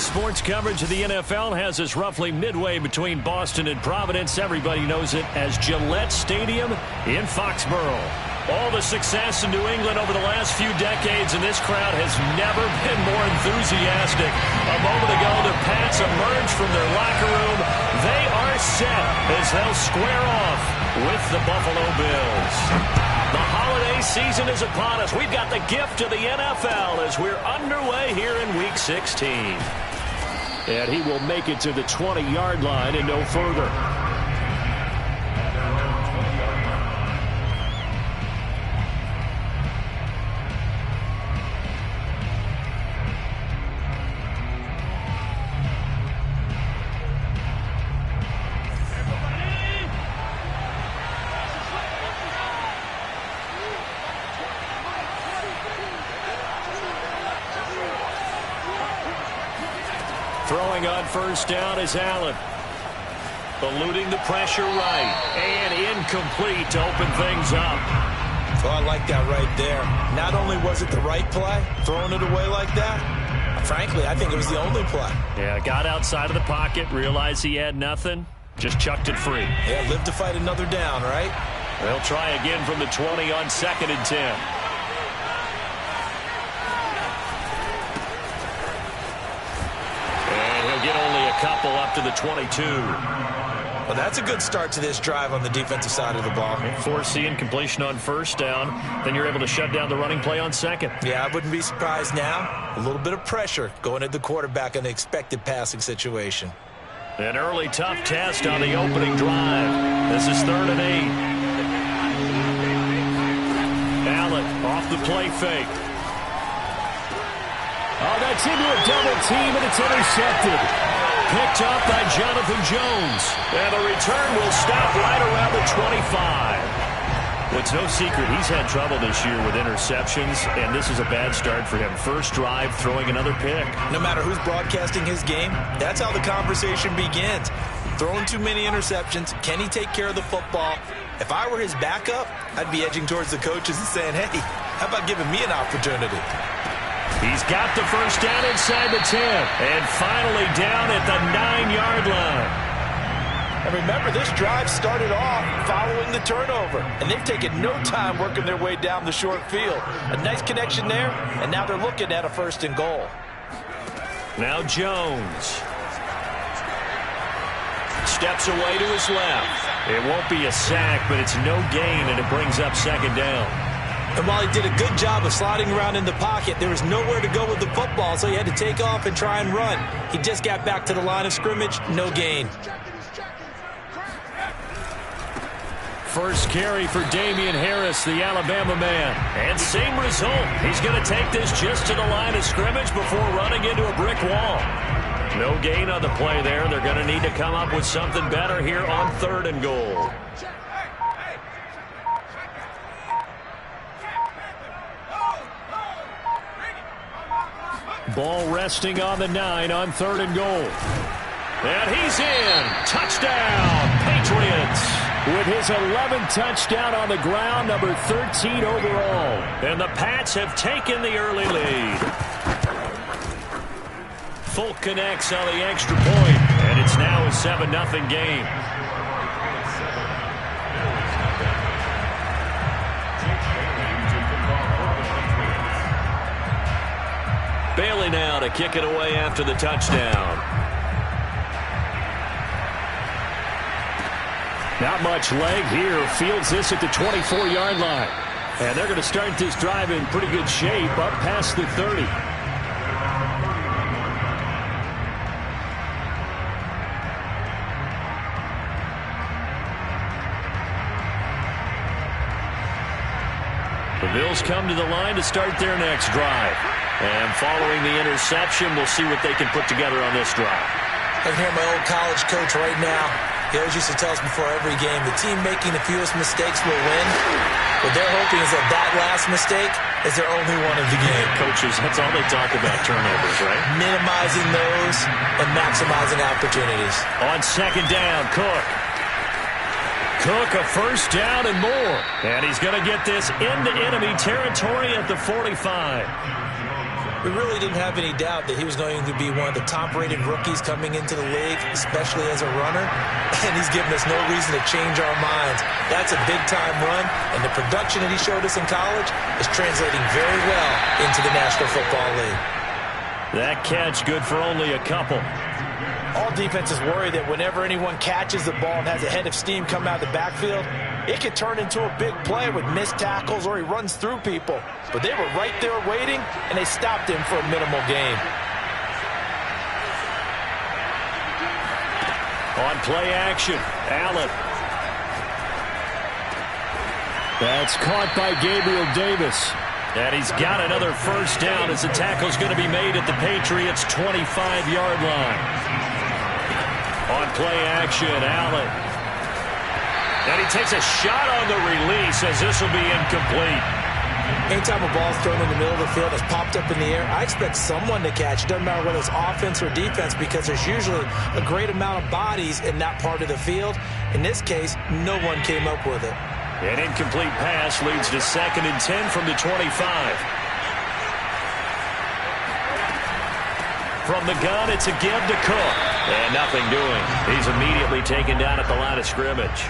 Sports coverage of the NFL has us roughly midway between Boston and Providence. Everybody knows it as Gillette Stadium in Foxborough. All the success in New England over the last few decades, and this crowd has never been more enthusiastic. A moment ago, the Pats emerged from their locker room. They are set as they'll square off with the Buffalo Bills. The holiday season is upon us. We've got the gift of the NFL as we're underway here in Week 16. And he will make it to the 20-yard line and no further. Throwing on first down is Allen. Eluding the pressure right. And incomplete to open things up. Oh, I like that right there. Not only was it the right play, throwing it away like that, frankly, I think it was the only play. Yeah, got outside of the pocket, realized he had nothing, just chucked it free. Yeah, live to fight another down, right? They'll try again from the 20 on 2nd and 10. Get only a couple up to the 22. Well, that's a good start to this drive on the defensive side of the ball. Forcing completion on first down. Then you're able to shut down the running play on second. Yeah, I wouldn't be surprised now. A little bit of pressure going at the quarterback in the expected passing situation. An early tough test on the opening drive. This is 3rd and 8. Allen off the play fake. Oh, that's into a double team, and it's intercepted. Picked up by Jonathan Jones. And the return will stop right around the 25. Well, it's no secret he's had trouble this year with interceptions, and this is a bad start for him. First drive, throwing another pick. No matter who's broadcasting his game, that's how the conversation begins. Throwing too many interceptions. Can he take care of the football? If I were his backup, I'd be edging towards the coaches and saying, hey, how about giving me an opportunity? He's got the first down inside the 10. And finally down at the 9-yard line. And remember, this drive started off following the turnover. And they've taken no time working their way down the short field. A nice connection there, and now they're looking at a 1st and goal. Now Jones. Steps away to his left. It won't be a sack, but it's no gain, and it brings up 2nd down. And while he did a good job of sliding around in the pocket, there was nowhere to go with the football, so he had to take off and try and run. He just got back to the line of scrimmage, no gain. First carry for Damian Harris, the Alabama man. And same result. He's going to take this just to the line of scrimmage before running into a brick wall. No gain on the play there. They're going to need to come up with something better here on 3rd and goal. Ball resting on the 9 on 3rd and goal. And he's in. Touchdown, Patriots. With his 11th touchdown on the ground, number 13 overall. And the Pats have taken the early lead. Folk connects on the extra point, and it's now a 7-0 game. Bailey now to kick it away after the touchdown. Not much leg here. Fields this at the 24-yard line. And they're going to start this drive in pretty good shape up past the 30. The Bills come to the line to start their next drive. And following the interception, we'll see what they can put together on this drive. I can hear my old college coach right now. He always used to tell us before every game, the team making the fewest mistakes will win. What they're hoping is that last mistake is their only one of the game. Coaches, that's all they talk about, turnovers, right? Minimizing those and maximizing opportunities. On 2nd down, Cook. Cook a first down and more. And he's going to get this into enemy territory at the 45. We really didn't have any doubt that he was going to be one of the top-rated rookies coming into the league, especially as a runner, and he's given us no reason to change our minds. That's a big-time run, and the production that he showed us in college is translating very well into the National Football League. That catch good for only a couple. All defenses worry that whenever anyone catches the ball and has a head of steam come out of the backfield, it could turn into a big play with missed tackles or he runs through people. But they were right there waiting, and they stopped him for a minimal gain. On play action, Allen. That's caught by Gabriel Davis. And he's got another first down as the tackle's going to be made at the Patriots' 25-yard line. On play action, Allen. And he takes a shot on the release as this will be incomplete. Anytime a ball's thrown in the middle of the field, it's popped up in the air, I expect someone to catch. It doesn't matter whether it's offense or defense because there's usually a great amount of bodies in that part of the field. In this case, no one came up with it. An incomplete pass leads to 2nd and 10 from the 25. From the gun, it's a give to Cook. And nothing doing. He's immediately taken down at the line of scrimmage.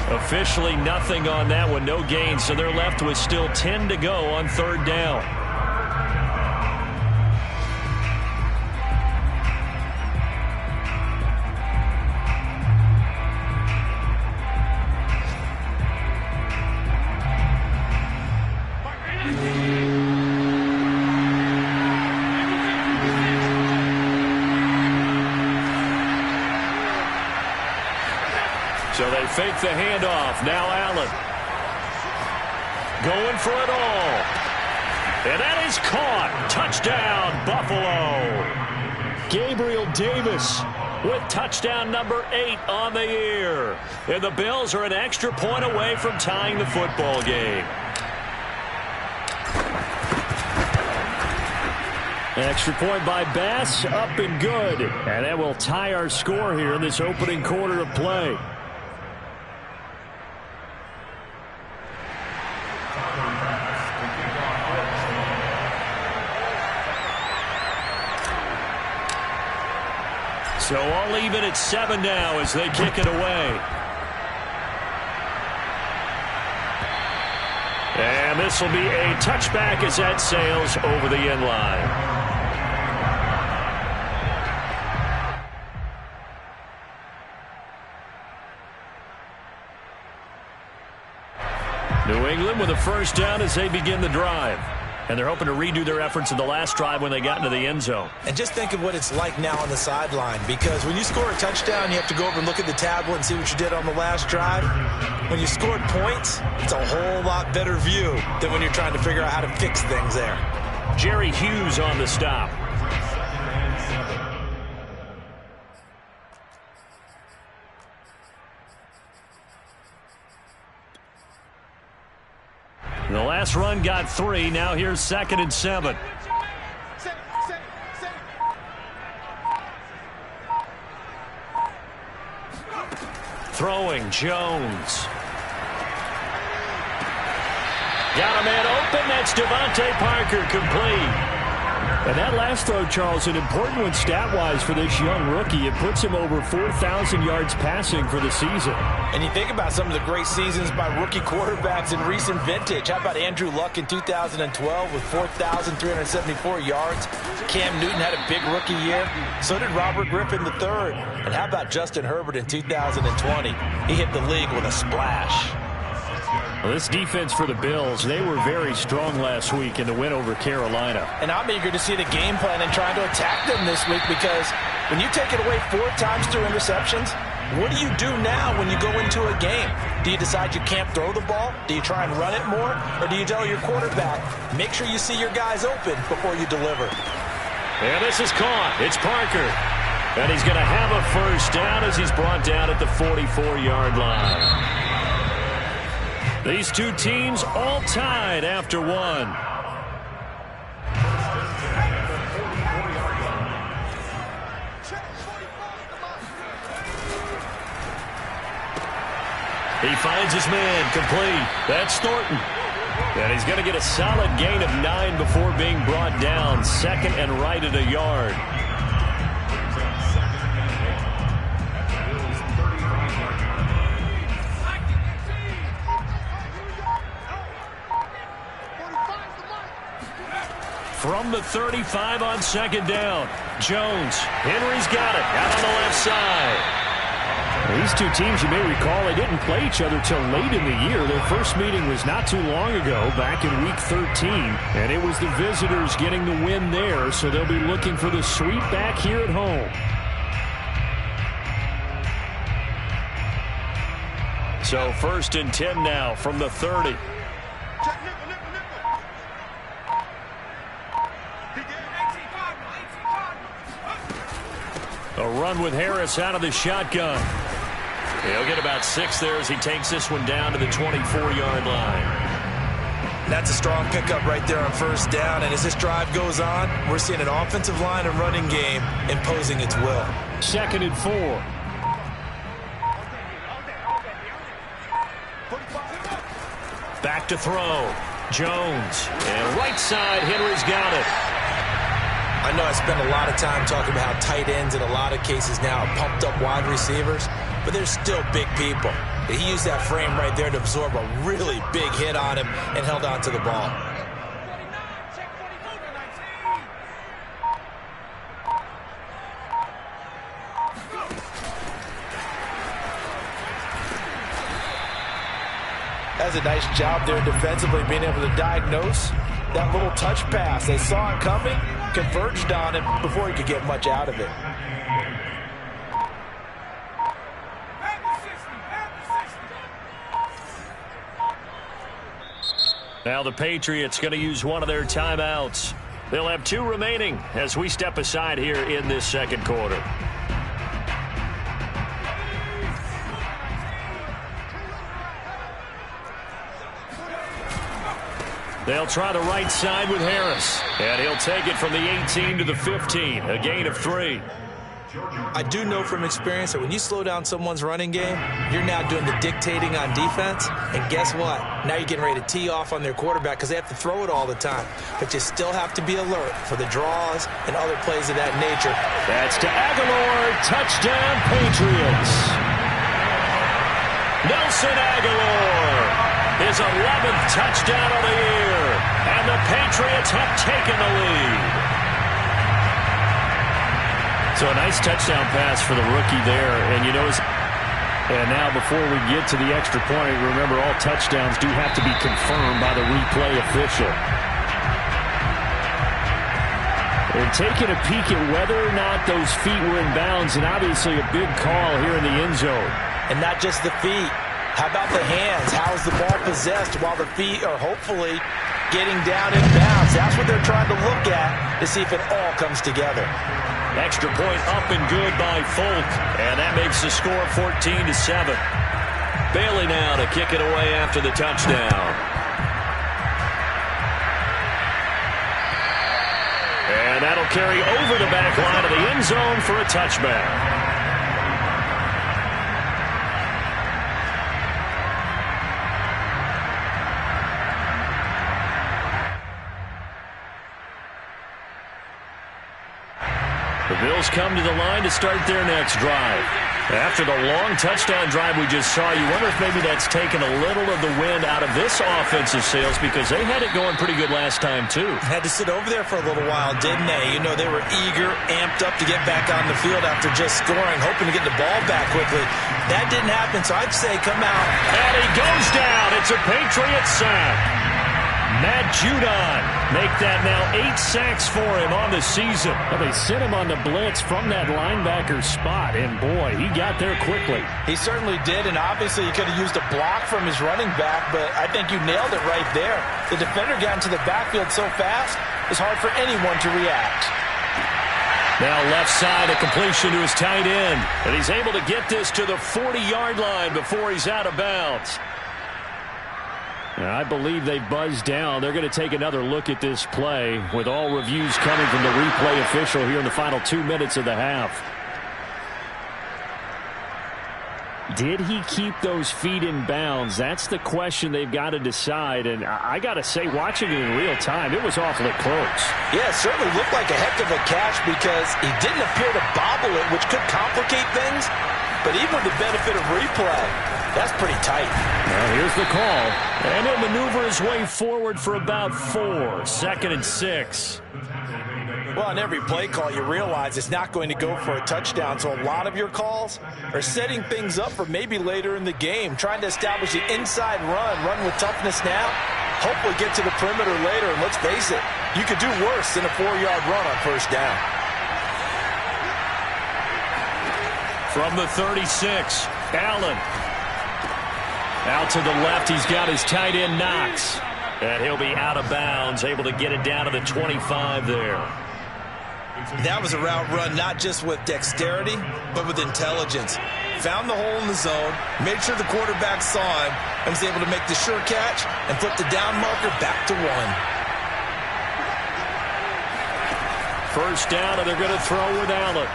Officially nothing on that one, no gain, so they're left with still 10 to go on 3rd down. So they fake the handoff. Now Allen. Going for it all. And that is caught. Touchdown, Buffalo. Gabriel Davis with touchdown number 8 on the year. And the Bills are an extra point away from tying the football game. Extra point by Bass, up and good. And that will tie our score here in this opening quarter of play. So all even at 7 now as they kick it away. And this will be a touchback as that sails over the end line. New England with a first down as they begin the drive. And they're hoping to redo their efforts in the last drive when they got into the end zone. And just think of what it's like now on the sideline, because when you score a touchdown, you have to go over and look at the tablet and see what you did on the last drive. When you scored points, it's a whole lot better view than when you're trying to figure out how to fix things there. Jerry Hughes on the stop. The last run got 3. Now here's 2nd and 7. Throwing, Jones. Got a man open. That's Devontae Parker, complete. And that last throw, Charles, an important one stat-wise for this young rookie. It puts him over 4,000 yards passing for the season. And you think about some of the great seasons by rookie quarterbacks in recent vintage. How about Andrew Luck in 2012 with 4,374 yards? Cam Newton had a big rookie year. So did Robert Griffin III. And how about Justin Herbert in 2020? He hit the league with a splash. Well, this defense for the Bills, they were very strong last week in the win over Carolina. And I'm eager to see the game plan and trying to attack them this week, because when you take it away 4 times through interceptions, what do you do now when you go into a game? Do you decide you can't throw the ball? Do you try and run it more? Or do you tell your quarterback, make sure you see your guys open before you deliver? And this is caught. It's Parker. And he's going to have a first down as he's brought down at the 44-yard line. These two teams all tied after 1. He finds his man, complete. That's Thornton. And he's going to get a solid gain of 9 before being brought down. Second and right at a yard. From the 35 on second down. Jones. Henry's got it. Out on the left side. These two teams, you may recall, they didn't play each other till late in the year. Their first meeting was not too long ago, back in Week 13. And it was the visitors getting the win there, so they'll be looking for the sweep back here at home. So 1st and 10 now from the 30. A run with Harris out of the shotgun. He'll get about 6 there as he takes this one down to the 24-yard line. That's a strong pickup right there on 1st down. And as this drive goes on, we're seeing an offensive line and running game imposing its will. 2nd and 4. Back to throw. Jones. And right side, Henry's got it. I know I spend a lot of time talking about how tight ends in a lot of cases now are pumped up wide receivers, but they're still big people. He used that frame right there to absorb a really big hit on him and held on to the ball. That's a nice job there defensively, being able to diagnose that little touch pass. They saw it coming, converged on it before he could get much out of it. Now the Patriots going to use one of their timeouts. They'll have 2 remaining as we step aside here in this second quarter. They'll try the right side with Harris. And he'll take it from the 18 to the 15. A gain of 3. I do know from experience that when you slow down someone's running game, you're now doing the dictating on defense. And guess what? Now you're getting ready to tee off on their quarterback because they have to throw it all the time. But you still have to be alert for the draws and other plays of that nature. That's to Aguilar. Touchdown, Patriots. Nelson Aguilar. His 11th touchdown of the year. And the Patriots have taken the lead. So a nice touchdown pass for the rookie there. And you notice, and now before we get to the extra point, remember all touchdowns do have to be confirmed by the replay official. They're taking a peek at whether or not those feet were in bounds, and obviously a big call here in the end zone. And not just the feet. How about the hands? How is the ball possessed while the feet are hopefully getting down in bounds? That's what they're trying to look at to see if it all comes together. Extra point up and good by Folk. And that makes the score 14-7. Bailey now to kick it away after the touchdown. And that'll carry over the back line of the end zone for a touchback. The Bills come to the line to start their next drive. After the long touchdown drive we just saw, you wonder if maybe that's taken a little of the wind out of this offensive sails because they had it going pretty good last time, too. Had to sit over there for a little while, didn't they? You know, they were eager, amped up to get back on the field after just scoring, hoping to get the ball back quickly. That didn't happen, so I'd say come out. And he goes down. It's a Patriots sack. Matt Judon make that now 8 sacks for him on the season. Well, they sent him on the blitz from that linebacker spot, and boy, he got there quickly. He certainly did, and obviously he could have used a block from his running back, but I think you nailed it right there. The defender got into the backfield so fast, it's hard for anyone to react. Now left side, a completion to his tight end, and he's able to get this to the 40-yard line before he's out of bounds. I believe they buzzed down. They're going to take another look at this play with all reviews coming from the replay official here in the final 2 minutes of the half. Did he keep those feet in bounds? That's the question they've got to decide. And I got to say, watching it in real time, it was awfully close. Yeah, it certainly looked like a heck of a catch because he didn't appear to bobble it, which could complicate things. But even with the benefit of replay, that's pretty tight. Now here's the call. And he'll maneuver his way forward for about 4. 2nd and 6. Well, on every play call, you realize it's not going to go for a touchdown. So a lot of your calls are setting things up for maybe later in the game, trying to establish the inside run with toughness now, hopefully get to the perimeter later. And let's face it, you could do worse than a 4-yard run on first down. From the 36, Allen. Out to the left, he's got his tight end Knox. And he'll be out of bounds, able to get it down to the 25 there. That was a route run not just with dexterity, but with intelligence. Found the hole in the zone, made sure the quarterback saw him, and was able to make the sure catch and flip the down marker back to 1. First down, and they're going to throw with Allen.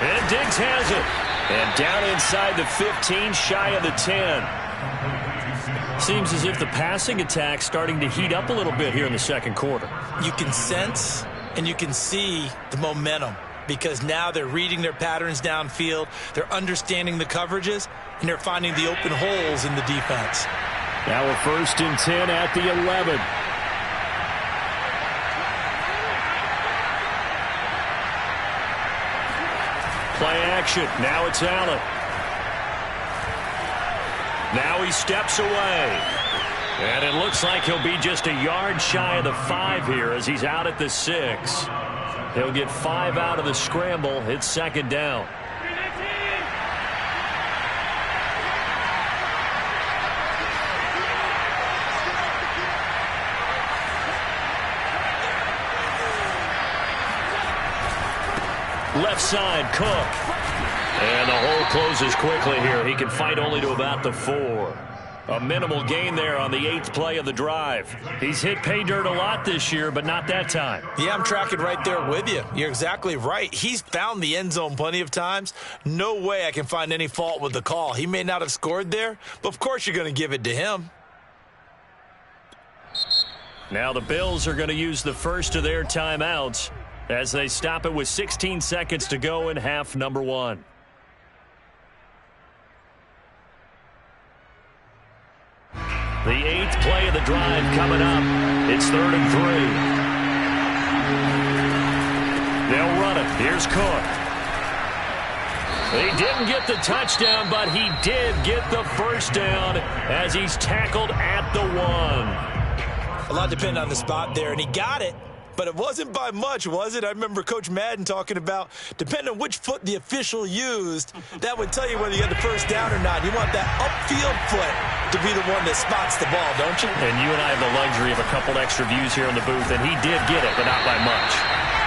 And Diggs has it. And down inside the 15, shy of the 10. Seems as if the passing attack's starting to heat up a little bit here in the second quarter. You can sense and you can see the momentum because now they're reading their patterns downfield, they're understanding the coverages, and they're finding the open holes in the defense. Now a 1st and 10 at the 11. Play action. Now it's Allen. Now he steps away. And it looks like he'll be just a yard shy of the 5 here as he's out at the 6. He'll get 5 out of the scramble. It's 2nd down. Left side, Cook. And the hole closes quickly here. He can fight only to about the 4. A minimal gain there on the 8th play of the drive. He's hit pay dirt a lot this year, but not that time. Yeah, I'm tracking right there with you. You're exactly right. He's found the end zone plenty of times. No way I can find any fault with the call. He may not have scored there, but of course you're going to give it to him. Now the Bills are going to use the first of their timeouts as they stop it with 16 seconds to go in half number 1. The 8th play of the drive coming up. It's 3rd and 3. They'll run it. Here's Cook. He didn't get the touchdown, but he did get the first down as he's tackled at the 1. A lot depended on the spot there, and he got it. But it wasn't by much, was it? I remember Coach Madden talking about, depending on which foot the official used, that would tell you whether you had the first down or not. You want that upfield foot to be the one that spots the ball, don't you? And you and I have the luxury of a couple extra views here in the booth, and he did get it, but not by much.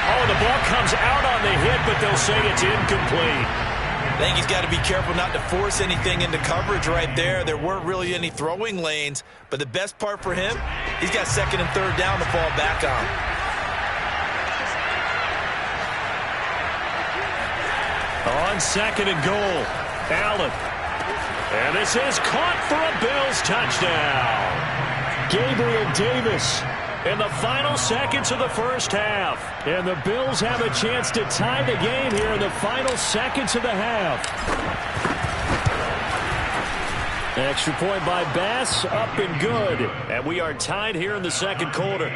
Oh, the ball comes out on the hit, but they'll say it's incomplete. I think he's got to be careful not to force anything into coverage right there. There weren't really any throwing lanes, but the best part for him, he's got 2nd and 3rd down to fall back on. On 2nd and goal, Allen. And this is caught for a Bills touchdown. Gabriel Davis in the final seconds of the first half. And the Bills have a chance to tie the game here in the final seconds of the half. Extra point by Bass, up and good. And we are tied here in the second quarter.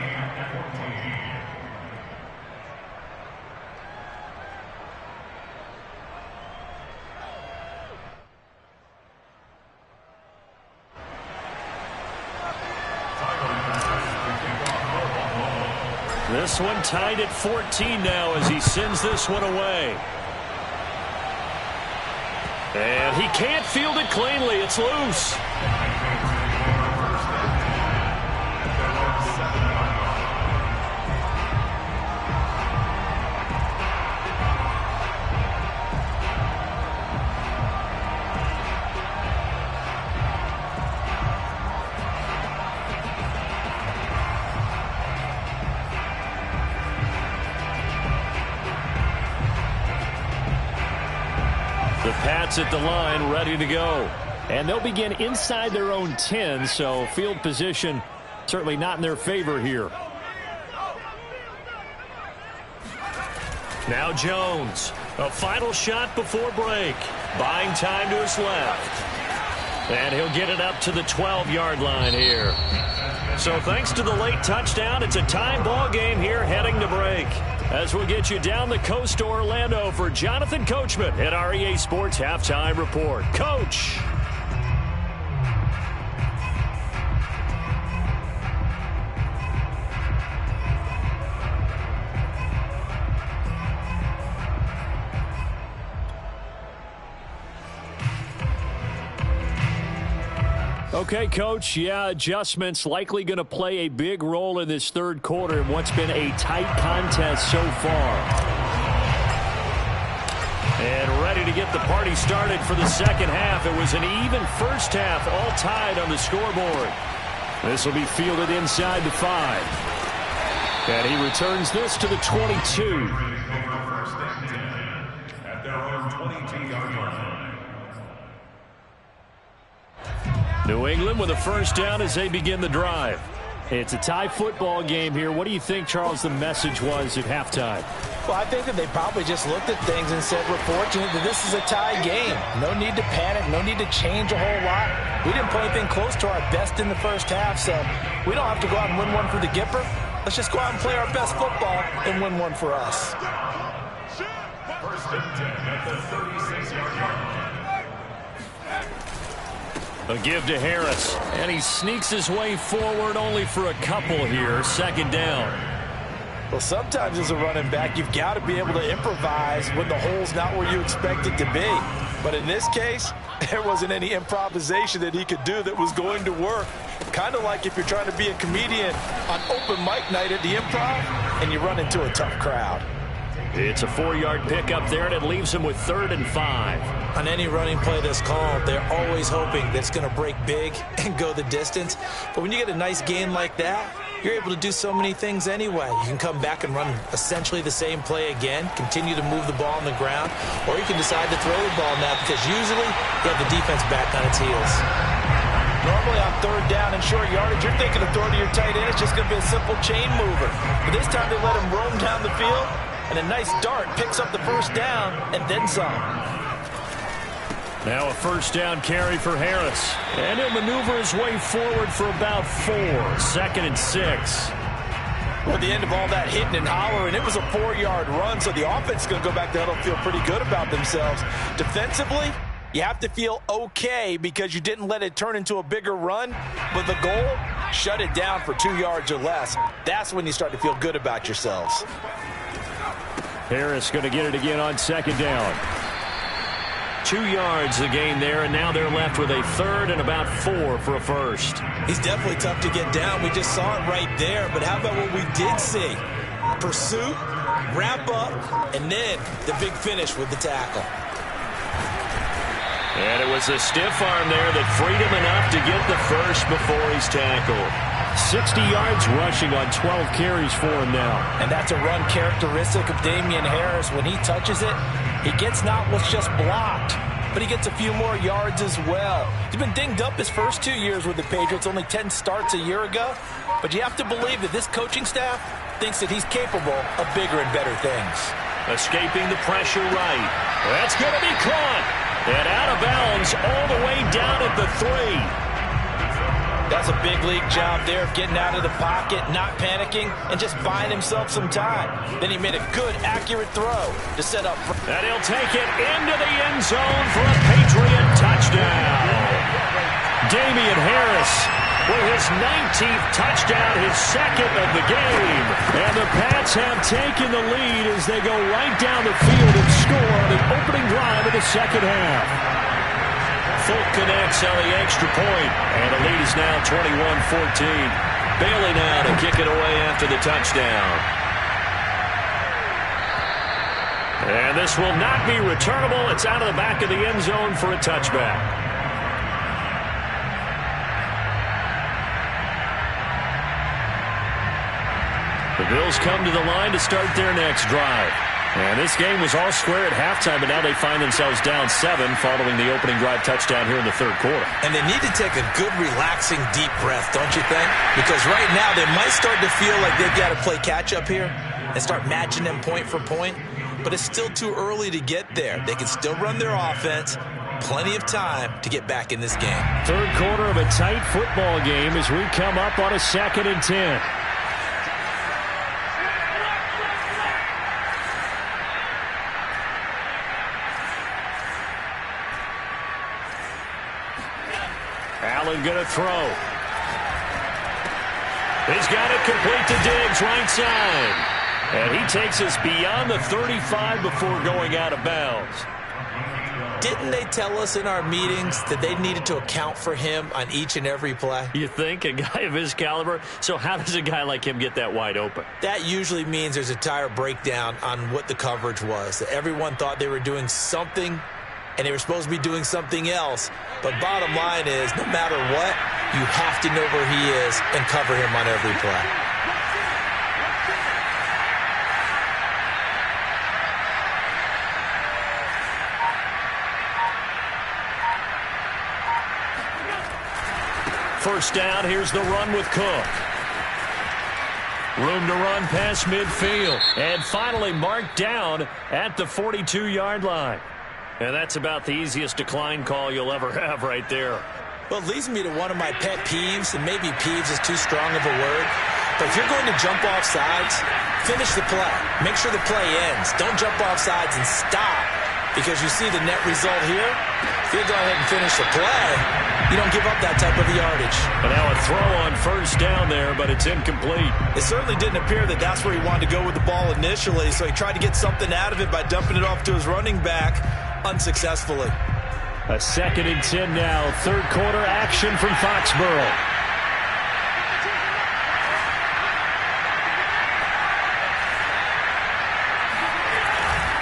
This one tied at 14 now as he sends this one away. And he can't field it cleanly. It's loose. Patriots at the line, ready to go. And they'll begin inside their own 10, so field position certainly not in their favor here. Now Jones, a final shot before break. Buying time to his left. And he'll get it up to the 12-yard line here. So thanks to the late touchdown, it's a tie ball game here heading to break. As we'll get you down the coast to Orlando for Jonathan Coachman at our EA Sports Halftime Report. Coach. Okay, Coach, yeah, adjustments likely going to play a big role in this third quarter in what's been a tight contest so far. And ready to get the party started for the second half. It was an even first half, all tied on the scoreboard. This will be fielded inside the 5. And he returns this to the 22. At their own 22-yard line. New England with a first down as they begin the drive. It's a tie football game here. What do you think, Charles, the message was at halftime? Well, I think that they probably just looked at things and said, we're fortunate that this is a tie game. No need to panic. No need to change a whole lot. We didn't play anything close to our best in the first half, so we don't have to go out and win one for the Gipper. Let's just go out and play our best football and win one for us. First and 10 at the 36-yard line. A give to Harris, and he sneaks his way forward only for a couple here. Second down. Well, sometimes as a running back, you've got to be able to improvise when the hole's not where you expect it to be. But in this case, there wasn't any improvisation that he could do that was going to work. Kind of like if you're trying to be a comedian on open mic night at the Improv and you run into a tough crowd. It's a 4-yard pickup there, and it leaves him with 3rd and 5. On any running play that's called, they're always hoping that it's going to break big and go the distance. But when you get a nice gain like that, you're able to do so many things anyway. You can come back and run essentially the same play again, continue to move the ball on the ground, or you can decide to throw the ball now because usually you have the defense back on its heels. Normally on 3rd down and short yardage, you're thinking of throwing to your tight end. It's just going to be a simple chain mover. But this time they let him roam down the field, and a nice dart picks up the first down and then some. Now a first down carry for Harris. And he'll maneuver his way forward for about 4. 2nd and 6. Well, at the end of all that hitting and hollering, it was a 4-yard run, so the offense is going to go back to huddle and feel pretty good about themselves. Defensively, you have to feel okay because you didn't let it turn into a bigger run, but the goal, shut it down for 2 yards or less. That's when you start to feel good about yourselves. Harris going to get it again on 2nd down. 2 yards the gain there, and now they're left with a 3rd and about 4 for a first. He's definitely tough to get down. We just saw it right there, but how about what we did see? Pursuit, wrap up, and then the big finish with the tackle. And it was a stiff arm there that freed him enough to get the first before he's tackled. 60 yards rushing on 12 carries for him now. And that's a run characteristic of Damian Harris. When he touches it, he gets not what's just blocked, but he gets a few more yards as well. He's been dinged up his first 2 years with the Patriots, only 10 starts a year ago. But you have to believe that this coaching staff thinks that he's capable of bigger and better things. Escaping the pressure right. That's going to be caught. And out of bounds all the way down at the 3. That's a big league job there of getting out of the pocket, not panicking, and just buying himself some time. Then he made a good, accurate throw to set up. And he'll take it into the end zone for a Patriot touchdown. Damian Harris with his 19th touchdown, his 2nd of the game. And the Pats have taken the lead as they go right down the field and score on the opening drive of the second half. Folk connects on the extra point, and the lead is now 21-14. Bailey now to kick it away after the touchdown. And this will not be returnable. It's out of the back of the end zone for a touchback. The Bills come to the line to start their next drive. And this game was all square at halftime, but now they find themselves down 7 following the opening drive touchdown here in the third quarter. And they need to take a good, relaxing, deep breath, don't you think? Because right now they might start to feel like they've got to play catch-up here and start matching them point for point. But it's still too early to get there. They can still run their offense. Plenty of time to get back in this game. Third quarter of a tight football game as we come up on a 2nd and 10. Allen going to throw. He's got it complete to Diggs, right side. And he takes us beyond the 35 before going out of bounds. Didn't they tell us in our meetings that they needed to account for him on each and every play? You think? A guy of his caliber? So how does a guy like him get that wide open? That usually means there's a tire breakdown on what the coverage was. That everyone thought they were doing something, and they were supposed to be doing something else. But bottom line is, no matter what, you have to know where he is and cover him on every play. First down, here's the run with Cook. Room to run past midfield. And finally marked down at the 42-yard line. And that's about the easiest decline call you'll ever have right there. Well, it leads me to one of my pet peeves, and maybe peeves is too strong of a word. But if you're going to jump off sides, finish the play. Make sure the play ends. Don't jump off sides and stop, because you see the net result here. If you go ahead and finish the play, you don't give up that type of yardage. And now a throw on first down there, but it's incomplete. It certainly didn't appear that that's where he wanted to go with the ball initially, so he tried to get something out of it by dumping it off to his running back unsuccessfully. A 2nd and 10 now. Third quarter action from Foxborough.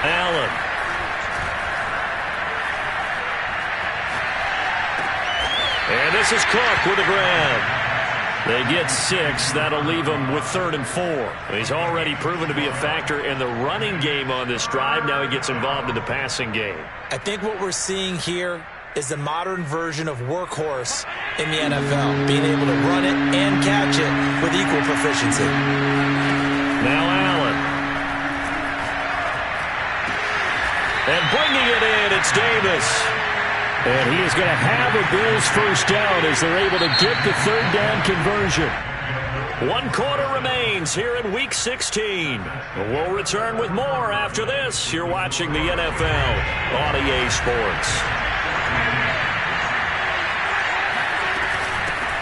Allen. And this is Cook with a grab. They get 6. That'll leave him with 3rd and 4. He's already proven to be a factor in the running game on this drive. Now he gets involved in the passing game. I think what we're seeing here is the modern version of workhorse in the NFL, being able to run it and catch it with equal proficiency. Now Allen. And bringing it in, it's Davis. And he is going to have a Bills first down as they're able to get the 3rd down conversion. 1 quarter remains here in Week 16. We'll return with more after this. You're watching the NFL on EA Sports.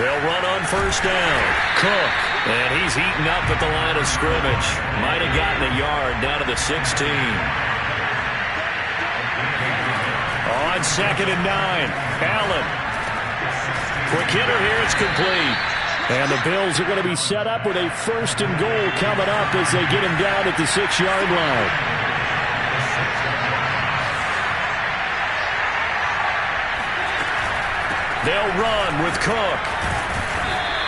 They'll run on first down. Cook. And he's eaten up at the line of scrimmage. Might have gotten a yard down to the 16. On 2nd and 9, Allen. Quick hitter here, it's complete. And the Bills are going to be set up with a 1st and goal coming up as they get him down at the 6-yard line. They'll run with Cook.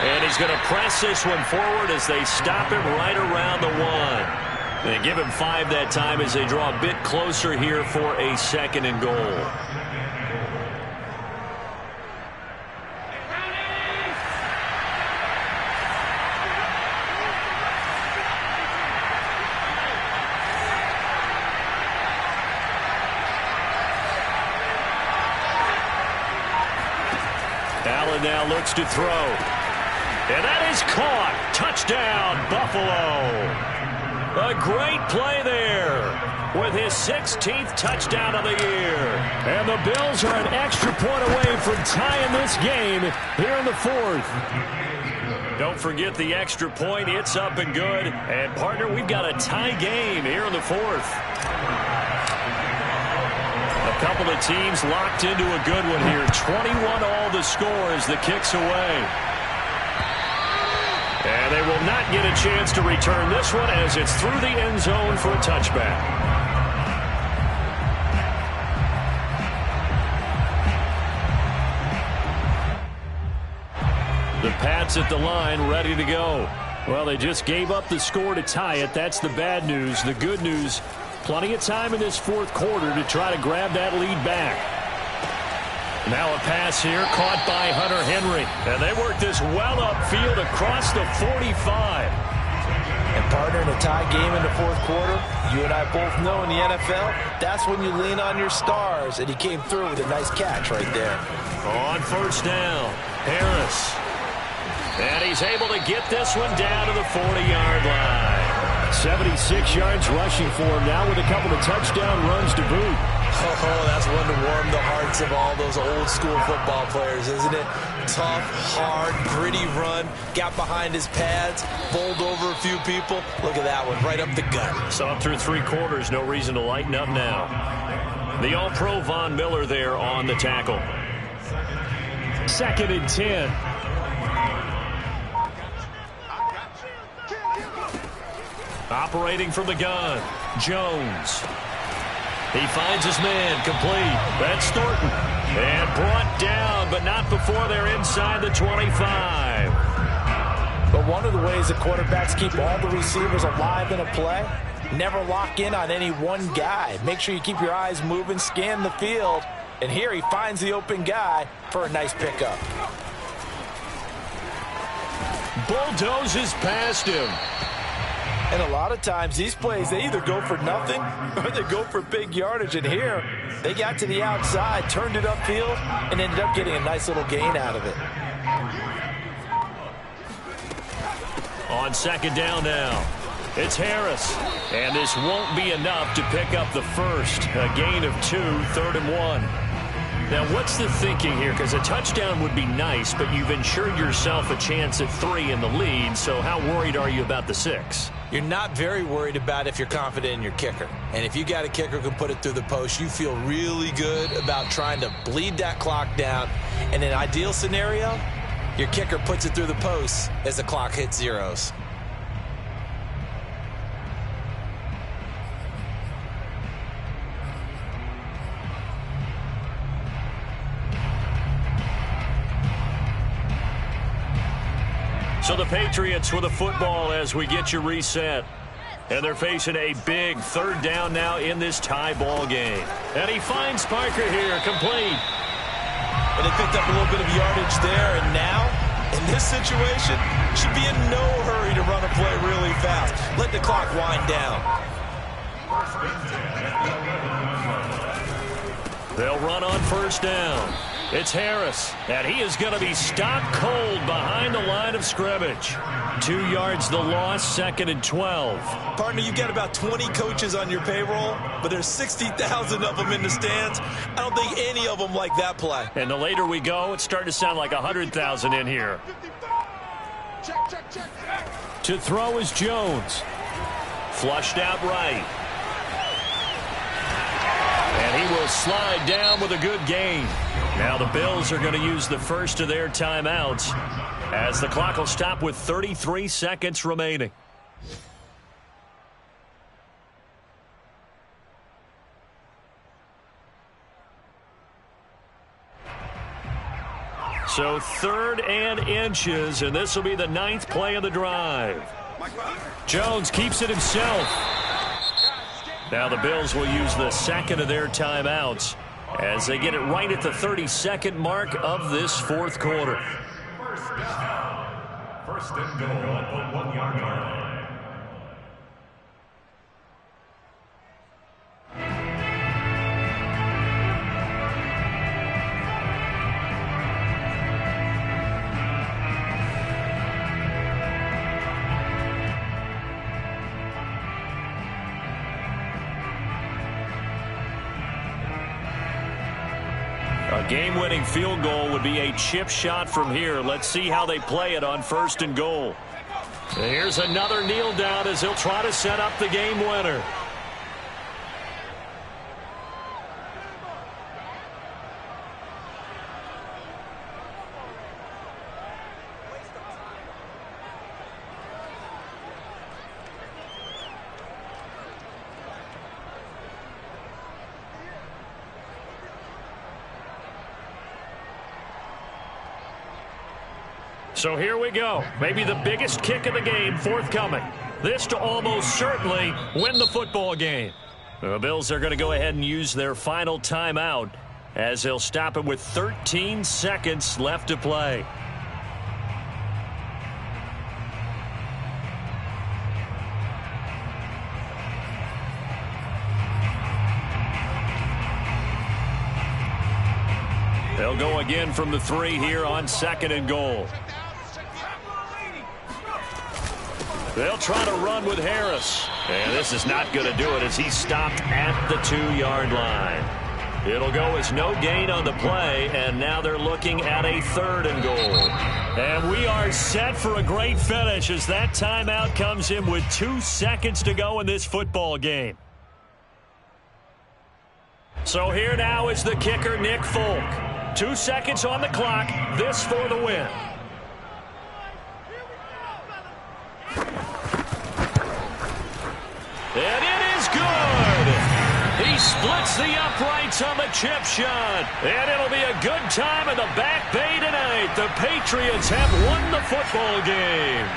And he's going to press this one forward as they stop him right around the 1. They give him 5 that time as they draw a bit closer here for a 2nd and goal. Allen now looks to throw. And that is caught. Touchdown, Buffalo. A great play there with his 16th touchdown of the year. And the Bills are an extra point away from tying this game here in the 4th. Don't forget the extra point. It's up and good. And, partner, we've got a tie game here in the 4th. A couple of teams locked into a good one here. 21-all the score as the kick's away. And they will not get a chance to return this one as it's through the end zone for a touchback. The Pats at the line, ready to go. Well, they just gave up the score to tie it. That's the bad news. The good news, Plenty of time in this fourth quarter to try to grab that lead back. Now a pass here caught by Hunter Henry. And they work this well upfield across the 45. And partner, in a tie game in the fourth quarter, you and I both know in the NFL, that's when you lean on your stars. And he came through with a nice catch right there. On first down, Harris. And he's able to get this one down to the 40-yard line. 76 yards rushing for him now with a couple of touchdown runs to boot. Oh, that's one to warm the hearts of all those old-school football players, isn't it? Tough, hard, gritty run. Got behind his pads, bowled over a few people. Look at that one, right up the gut. So up through three quarters, no reason to lighten up now. The All-Pro Von Miller there on the tackle. 2nd and 10. Operating from the gun, Jones. He finds his man, complete. That's Thornton. And brought down, but not before they're inside the 25. But one of the ways the quarterbacks keep all the receivers alive in a play, never lock in on any one guy. Make sure you keep your eyes moving, scan the field. And here he finds the open guy for a nice pickup. Bulldozes past him. And a lot of times these plays, they either go for nothing or they go for big yardage. And here, they got to the outside, turned it upfield, and ended up getting a nice little gain out of it. On 2nd down now, it's Harris. And this won't be enough to pick up the first. A gain of 2, 3rd and 1. Now, what's the thinking here? Because a touchdown would be nice, but you've ensured yourself a chance at 3 in the lead. So how worried are you about the 6? You're not very worried about if you're confident in your kicker. And if you got a kicker who can put it through the post, you feel really good about trying to bleed that clock down. In an ideal scenario, your kicker puts it through the post as the clock hits zeros. So the Patriots with a football as we get you reset. And they're facing a big 3rd down now in this tie ball game. And he finds Parker here, complete. And they picked up a little bit of yardage there. And now, in this situation, should be in no hurry to run a play really fast. Let the clock wind down. They'll run on first down. It's Harris, and he is going to be stopped cold behind the line of scrimmage. 2 yards the loss, 2nd and 12. Partner, you've got about 20 coaches on your payroll, but there's 60,000 of them in the stands. I don't think any of them like that play. And the later we go, it's starting to sound like 100,000 in here. To throw is Jones. Flushed out right. And he will slide down with a good gain. Now the Bills are going to use the first of their timeouts as the clock will stop with 33 seconds remaining. So 3rd and inches, and this will be the 9th play of the drive. Jones keeps it himself. Now the Bills will use the 2nd of their timeouts as they get it right at the 32nd mark of this 4th quarter. First and goal at the 1-yard line. A game-winning field goal would be a chip shot from here. Let's see how they play it on 1st and goal. Here's another kneel down as he'll try to set up the game winner. So here we go. Maybe the biggest kick of the game forthcoming. This to almost certainly win the football game. The Bills are going to go ahead and use their final timeout as they'll stop it with 13 seconds left to play. They'll go again from the 3 here on 2nd and goal. They'll try to run with Harris. And this is not going to do it as he's stopped at the 2-yard line. It'll go as no gain on the play, and now they're looking at a 3rd and goal. And we are set for a great finish as that timeout comes in with 2 seconds to go in this football game. So here now is the kicker, Nick Folk. 2 seconds on the clock. This for the win. And it is good. He splits the uprights on the chip shot. And it'll be a good time in the Back Bay tonight. The Patriots have won the football game.